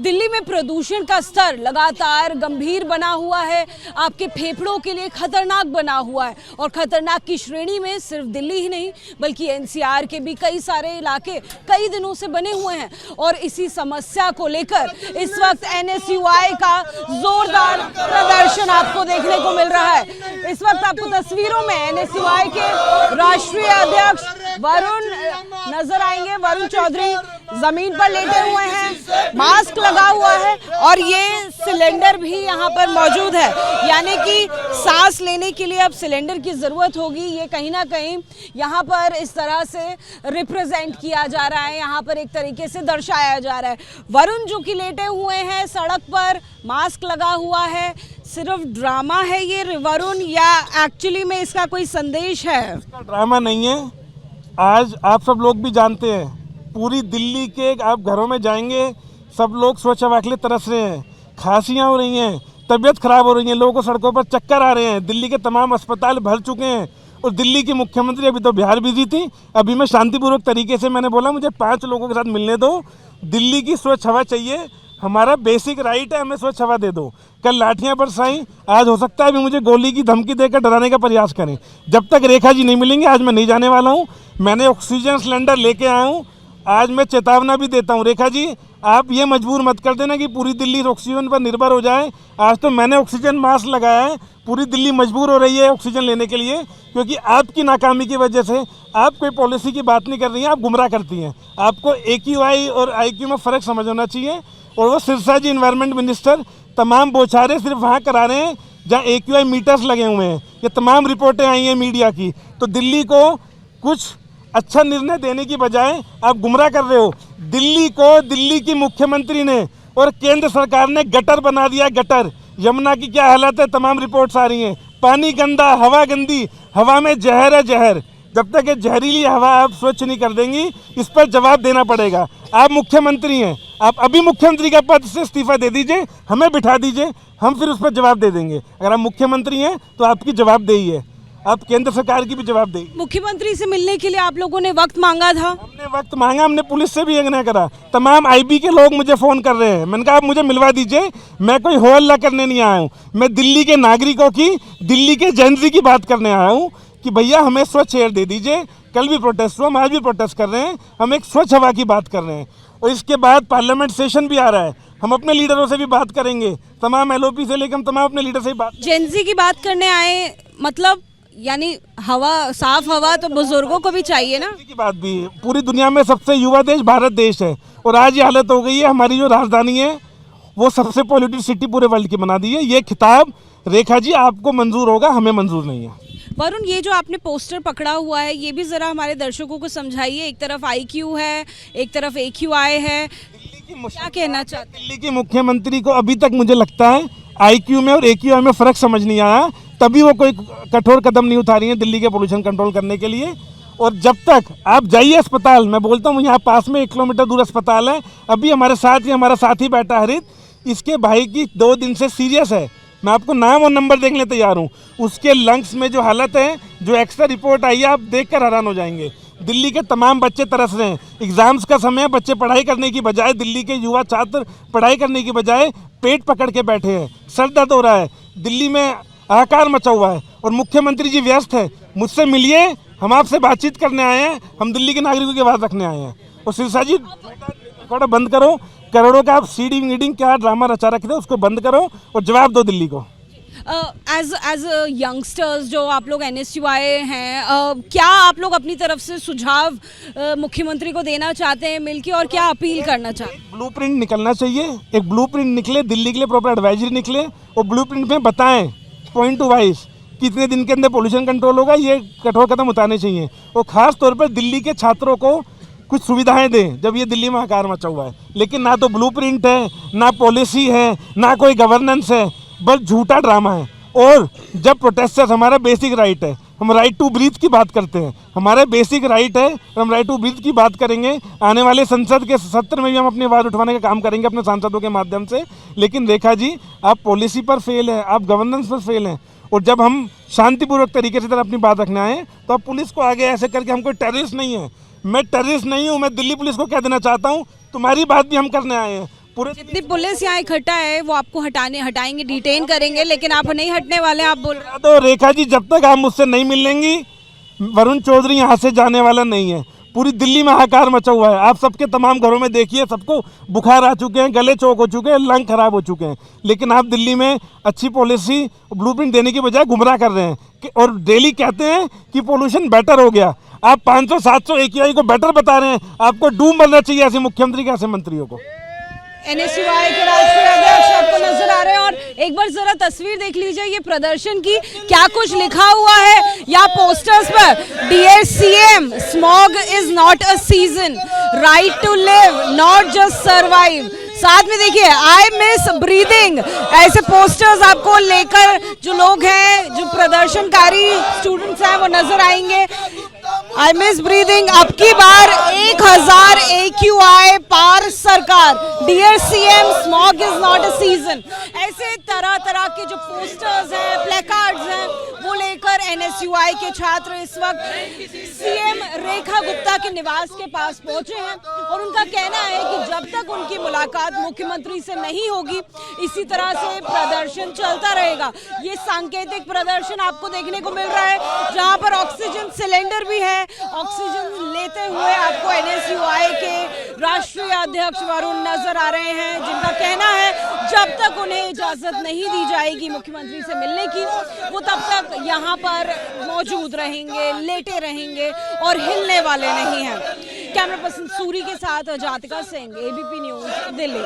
दिल्ली में प्रदूषण का स्तर लगातार गंभीर बना हुआ है, आपके फेफड़ों के लिए खतरनाक बना हुआ है। और खतरनाक की श्रेणी में सिर्फ दिल्ली ही नहीं बल्कि एनसीआर के भी कई सारे इलाके कई दिनों से बने हुए हैं। और इसी समस्या को लेकर इस वक्त एनएसयूआई का जोरदार प्रदर्शन आपको देखने को मिल रहा है। इस वक्त आपको तस्वीरों में एनएसयूआई के राष्ट्रीय अध्यक्ष वरुण नजर आएंगे। वरुण चौधरी जमीन पर लेटे हुए हैं, मास्क लगा हुआ है और ये सिलेंडर भी यहाँ पर मौजूद है, यानी कि सांस लेने के लिए अब सिलेंडर की जरूरत होगी। ये कहीं ना कहीं यहाँ पर इस तरह से रिप्रेजेंट किया जा रहा है, यहाँ पर एक तरीके से दर्शाया जा रहा है। वरुण जो कि लेटे हुए हैं सड़क पर, मास्क लगा हुआ है, सिर्फ ड्रामा है ये वरुण या एक्चुअली में इसका कोई संदेश है? इसका ड्रामा नहीं है। आज आप सब लोग भी जानते हैं, पूरी दिल्ली के आप घरों में जाएंगे, सब लोग स्वच्छ हवा के लिए तरस रहे हैं। खांसियाँ हो रही हैं, तबीयत खराब हो रही है, लोगों को सड़कों पर चक्कर आ रहे हैं। दिल्ली के तमाम अस्पताल भर चुके हैं। और दिल्ली की मुख्यमंत्री अभी तो बिहार बिजी थी, अभी मैं शांतिपूर्वक तरीके से मैंने बोला मुझे 5 लोगों के साथ मिलने दो। दिल्ली की स्वच्छ हवा चाहिए, हमारा बेसिक राइट है, हमें स्वच्छ हवा दे दो। कल लाठियां बरसाई, आज हो सकता है अभी मुझे गोली की धमकी देकर डराने का प्रयास करें। जब तक रेखा जी नहीं मिलेंगे आज मैं नहीं जाने वाला हूं। मैंने ऑक्सीजन सिलेंडर लेके आया हूं। आज मैं चेतावना भी देता हूं, रेखा जी आप ये मजबूर मत कर देना कि पूरी दिल्ली ऑक्सीजन पर निर्भर हो जाए। आज तो मैंने ऑक्सीजन मास्क लगाया है, पूरी दिल्ली मजबूर हो रही है ऑक्सीजन लेने के लिए, क्योंकि आपकी नाकामी की वजह से आप कोई पॉलिसी की बात नहीं कर रही हैं, आप गुमराह करती हैं। आपको AQI और IQ में फ़र्क समझ होना चाहिए। और वो सिरसा जी इन्वायरमेंट मिनिस्टर तमाम बौछारें सिर्फ वहाँ करा रहे हैं जहाँ AQI मीटर्स लगे हुए हैं। ये तमाम रिपोर्टें आई हैं मीडिया की। तो दिल्ली को कुछ अच्छा निर्णय देने की बजाय आप गुमराह कर रहे हो। दिल्ली को दिल्ली की मुख्यमंत्री ने और केंद्र सरकार ने गटर बना दिया। गटर, यमुना की क्या हालत है, तमाम रिपोर्ट्स आ रही हैं। पानी गंदा, हवा गंदी, हवा में जहर है जहर। जब तक ये जहरीली हवा आप स्वच्छ नहीं कर देंगी, इस पर जवाब देना पड़ेगा। आप मुख्यमंत्री हैं, आप अभी मुख्यमंत्री का पद से इस्तीफा दे दीजिए, हमें बिठा दीजिए, हम फिर उस पर जवाब दे देंगे। अगर आप मुख्यमंत्री हैं तो आपकी जवाबदेही है, आप केंद्र सरकार की भी जवाबदेही। मुख्यमंत्री से मिलने के लिए आप लोगों ने वक्त मांगा था? हमने वक्त मांगा, हमने पुलिस से भी यज्ञ करा। तमाम IB के लोग मुझे फ़ोन कर रहे हैं। मैंने कहा आप मुझे मिलवा दीजिए, मैं कोई हो हल्ला करने नहीं आया हूँ। मैं दिल्ली के नागरिकों की, दिल्ली के जेनजी की बात करने आया हूँ कि भैया हमें स्वच्छ एयर दे दीजिए। कल भी प्रोटेस्ट हुआ, हम आज भी प्रोटेस्ट कर रहे हैं। हम एक स्वच्छ हवा की बात कर रहे हैं। और इसके बाद पार्लियामेंट सेशन भी आ रहा है, हम अपने लीडरों से भी बात करेंगे। तमाम LOP से लेकर हम तमाम अपने लीडर से बात। जेनजी की बात करने आए मतलब, यानी हवा, साफ हवा तो बुजुर्गों को भी चाहिए ना। की बात भी है, पूरी दुनिया में सबसे युवा देश भारत देश है। और आज ये हालत हो गई है, हमारी जो राजधानी है वो सबसे पॉल्यूटेड सिटी पूरे वर्ल्ड की बना दी है। ये खिताब रेखा जी आपको मंजूर होगा, हमें मंजूर नहीं है। वरुण, ये जो आपने पोस्टर पकड़ा हुआ है ये भी जरा हमारे दर्शकों को समझाइए। एक तरफ IQ है, एक तरफ AQI है, क्या कहना चाहते हैं? दिल्ली की मुख्यमंत्री को अभी तक मुझे लगता है IQ में और AQI में फ़र्क समझ नहीं आया, तभी वो कोई कठोर कदम नहीं उठा रही है दिल्ली के पोल्यूशन कंट्रोल करने के लिए। और जब तक आप जाइए अस्पताल, मैं बोलता हूँ यहाँ पास में 1 किलोमीटर दूर अस्पताल है। अभी हमारे साथ ही हमारा साथी बैठा हरित, इसके भाई की 2 दिन से सीरियस है। मैं आपको नाम और नंबर देखने तैयार हूँ। उसके लंग्स में जो हालत है, जो एक्स्ट्रा रिपोर्ट आई है, आप देखकर हैरान हो जाएंगे। दिल्ली के तमाम बच्चे तरस रहे हैं। एग्जाम्स का समय, बच्चे पढ़ाई करने की बजाय, दिल्ली के युवा छात्र पढ़ाई करने की बजाय पेट पकड़ के बैठे हैं। सर दर्द हो रहा है, दिल्ली में हाहाकार मचा हुआ है और मुख्यमंत्री जी व्यस्त है। मुझसे मिलिए, हम आपसे बातचीत करने आए हैं, हम दिल्ली के नागरिकों की बात रखने आए हैं। और सिरसा जी थोड़ा बंद करो, करोड़ों का आप सीडिंग वीडिंग क्या ड्रामा रचा रखे थे उसको बंद करो और जवाब दो दिल्ली को। एज यंगस्टर्स जो आप लोग NSUI हैं, क्या आप लोग अपनी तरफ से सुझाव मुख्यमंत्री को देना चाहते हैं मिलके, और क्या अपील करना चाहते हैं? ब्लूप्रिंट निकलना चाहिए, एक ब्लूप्रिंट निकले दिल्ली के लिए, प्रॉपर एडवाइजरी निकले और ब्लूप्रिंट में बताएं पॉइंट टू वाइज कितने दिन के अंदर पोल्यूशन कंट्रोल होगा। ये कठोर कदम उठाने चाहिए और ख़ास तौर पर दिल्ली के छात्रों को कुछ सुविधाएं दें जब ये दिल्ली में हाहाकार मचा हुआ है। लेकिन ना तो ब्लूप्रिंट है, ना पॉलिसी है, ना कोई गवर्नेंस है, बस झूठा ड्रामा है। और जब प्रोटेस्टर्स, हमारा बेसिक राइट है, हम राइट टू ब्रीथ की बात करते हैं, हमारा बेसिक राइट है, हम राइट टू ब्रीथ की बात करेंगे। आने वाले संसद के सत्र में भी हम अपनी आवाज़ उठाने का काम करेंगे अपने सांसदों के माध्यम से। लेकिन रेखा जी आप पॉलिसी पर फेल हैं, आप गवर्नेंस पर फेल हैं। और जब हम शांतिपूर्वक तरीके से अपनी बात रखने आए तो आप पुलिस को आगे ऐसे करके, हम कोई टेररिस्ट नहीं है, मैं टेररिस्ट नहीं हूँ। मैं दिल्ली पुलिस को कह देना चाहता हूँ तुम्हारी बात भी हम करने आए हैं। पूरे जितनी पुलिस यहाँ इकट्ठा है वो आपको हटाएंगे, डिटेन करेंगे, लेकिन आप नहीं हटने वाले हैं, आप बोल रहे हैं। तो रेखा जी, जब तक आप मुझसे नहीं मिल लेंगी, वरुण चौधरी यहाँ से जाने वाला नहीं है। पूरी दिल्ली में हाहाकार मचा हुआ है। आप सबके तमाम घरों में देखिए, सबको बुखार आ चुके हैं, गले चौक हो चुके हैं, लंग खराब हो चुके हैं, लेकिन आप दिल्ली में अच्छी पॉलिसी ब्लूप्रिंट देने की बजाय गुमराह कर रहे हैं और डेली कहते हैं कि पोल्यूशन बेटर हो गया। आप 500-700 AQI को बेटर बता रहे हैं। आपको डूम बनना चाहिए ऐसे मुख्यमंत्री के, ऐसे मंत्रियों को। NSUI के राष्ट्रीय अध्यक्ष आपको नजर आ रहे हैं और एक बार जरा तस्वीर देख लीजिए ये प्रदर्शन की, क्या कुछ लिखा हुआ है या पोस्टर्स पर। Dear CM, smog is not a season, right to live not just survive. साथ में देखिए आई मिस ब्रीदिंग, ऐसे पोस्टर्स आपको लेकर जो लोग हैं, जो प्रदर्शनकारी स्टूडेंट्स हैं, वो नजर आएंगे। आई मिस ब्रीदिंग, अब की बार 1000 AQI पार सरकार, dear CM, smog is not a season. ऐसे तरह तरह के जो पोस्टर्स हैं, प्लेकार्ड्स हैं, वो लेकर NSUI के छात्र इस वक्त CM रेखा गुप्ता के निवास के पास पहुंचे हैं और उनका कहना है कि जब तक उनकी मुलाकात मुख्यमंत्री से नहीं होगी, इसी तरह से प्रदर्शन चलता रहेगा। ये सांकेतिक प्रदर्शन आपको देखने को मिल रहा है, जहां पर ऑक्सीजन सिलेंडर भी है। ऑक्सीजन लेते हुए आपको NSUI के राष्ट्रीय अध्यक्ष वरुण नजर आ रहे हैं, जिनका कहना है जब तक उन्हें इजाजत नहीं दी जाएगी मुख्यमंत्री से मिलने की, वो तब तक यहाँ पर मौजूद रहेंगे, लेटे रहेंगे और हिलने वाले नहीं हैं। कैमरा पर्सन सूरी के साथ जातिका सिंह, ABP न्यूज, दिल्ली।